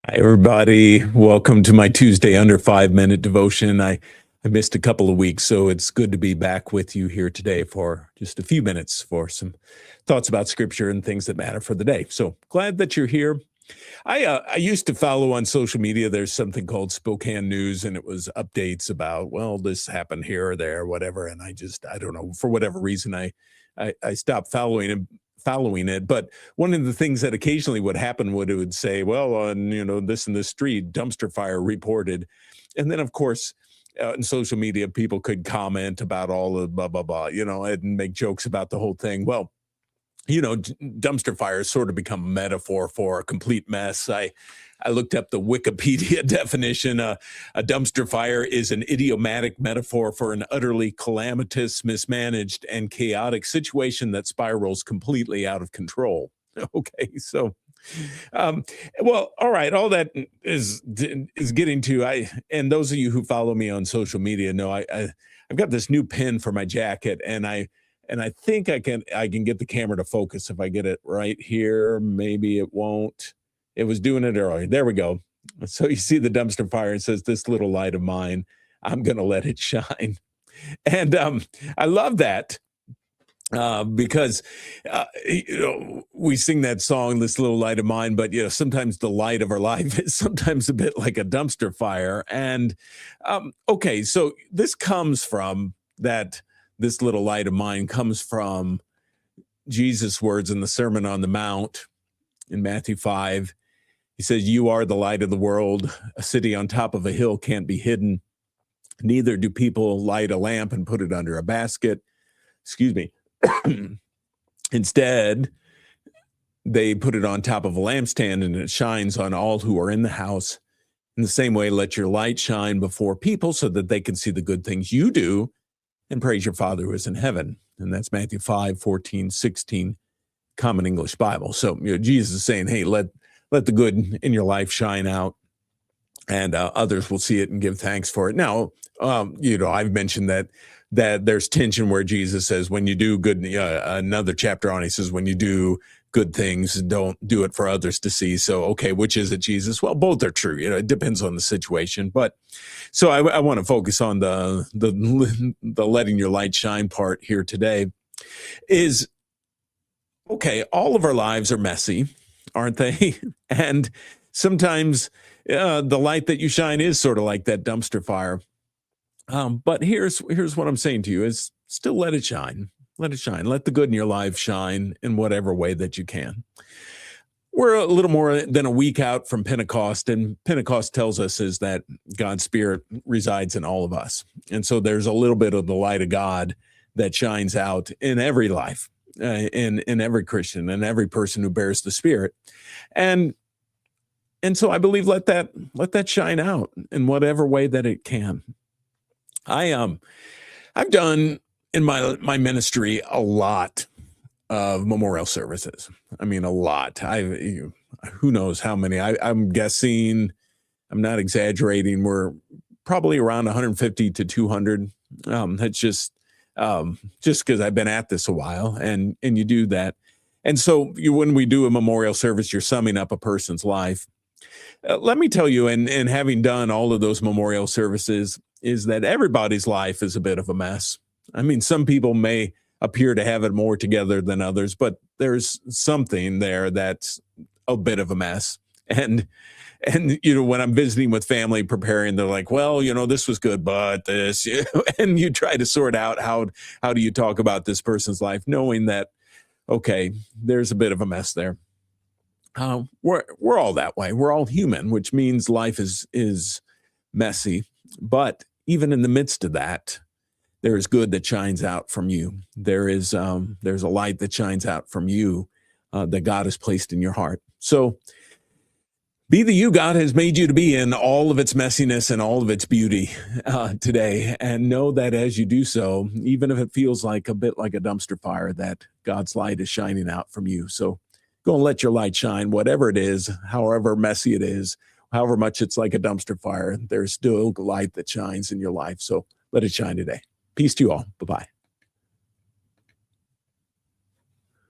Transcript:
Hi, everybody. Welcome to my Tuesday under 5 minute devotion. I missed a couple of weeks, so it's good to be back with you here today for just a few minutes for some thoughts about scripture and things that matter for the day. So glad that you're here. I used to follow on social media. There's something called Spokane News, and it was updates about, well, this happened here or there, whatever. And I don't know, for whatever reason, I stopped following it. But one of the things that occasionally would happen would it would say, well, on this and this street, dumpster fire reported, and then of course. In social media, people could comment about all the blah blah blah, and make jokes about the whole thing. Well, dumpster fires sort of become a metaphor for a complete mess. I looked up the Wikipedia definition. A dumpster fire is an idiomatic metaphor for an utterly calamitous, mismanaged, and chaotic situation that spirals completely out of control. Okay, so um, well, all right. All that is getting to and those of you who follow me on social media know I've got this new pin for my jacket, and I think I can get the camera to focus if I get it right here. Maybe it won't. It was doing it earlier. There we go. So you see the dumpster fire. It says, "This little light of mine, I'm gonna let it shine," and I love that because we sing that song, "This Little Light of Mine," but sometimes the light of our life is sometimes a bit like a dumpster fire. And okay, so this comes from that. This little light of mine comes from Jesus' words in the Sermon on the Mount in Matthew 5. He says, "You are the light of the world. A city on top of a hill can't be hidden. Neither do people light a lamp and put it under a basket." Excuse me. Instead, they put it on top of a lampstand, and it shines on all who are in the house. In the same way, let your light shine before people so that they can see the good things you do and praise your Father who is in heaven. And that's Matthew 5:14-16, Common English Bible. So Jesus is saying, hey, let the good in your life shine out, and others will see it and give thanks for it. Now, I've mentioned that there's tension where Jesus says, when you do good, another chapter on, he says, when you do good things, don't do it for others to see. So, okay, which is it, Jesus? Well, both are true. It depends on the situation. But so I want to focus on the letting your light shine part here today. Is okay. All of our lives are messy, aren't they? And sometimes the light that you shine is sort of like that dumpster fire. But here's what I'm saying to you is still let it shine. Let it shine. Let the good in your life shine in whatever way that you can. We're a little more than a week out from Pentecost, and Pentecost tells us is that God's Spirit resides in all of us. And so there's a little bit of the light of God that shines out in every life, in every Christian and every person who bears the Spirit. And so I believe let that shine out in whatever way that it can. I've done in my ministry a lot of memorial services. I mean, a lot. Who knows how many? I'm guessing. I'm not exaggerating. We're probably around 150 to 200. That's just because I've been at this a while, and you do that. And so when we do a memorial service, you're summing up a person's life. Let me tell you, and having done all of those memorial services, is that everybody's life is a bit of a mess. I mean, some people may appear to have it more together than others, but there's something there that's a bit of a mess. And when I'm visiting with family preparing, they're like, well, this was good, but this, and you try to sort out how do you talk about this person's life, knowing that, okay, there's a bit of a mess there. We're all that way. We're all human, which means life is messy. But even in the midst of that, there is good that shines out from you. There's a light that shines out from you that God has placed in your heart. So be the you God has made you to be in all of its messiness and all of its beauty today. And know that as you do so, even if it feels like a bit like a dumpster fire, that God's light is shining out from you. So go and let your light shine, whatever it is, however messy it is, however much it's like a dumpster fire, there's still light that shines in your life. So let it shine today. Peace to you all. Bye-bye.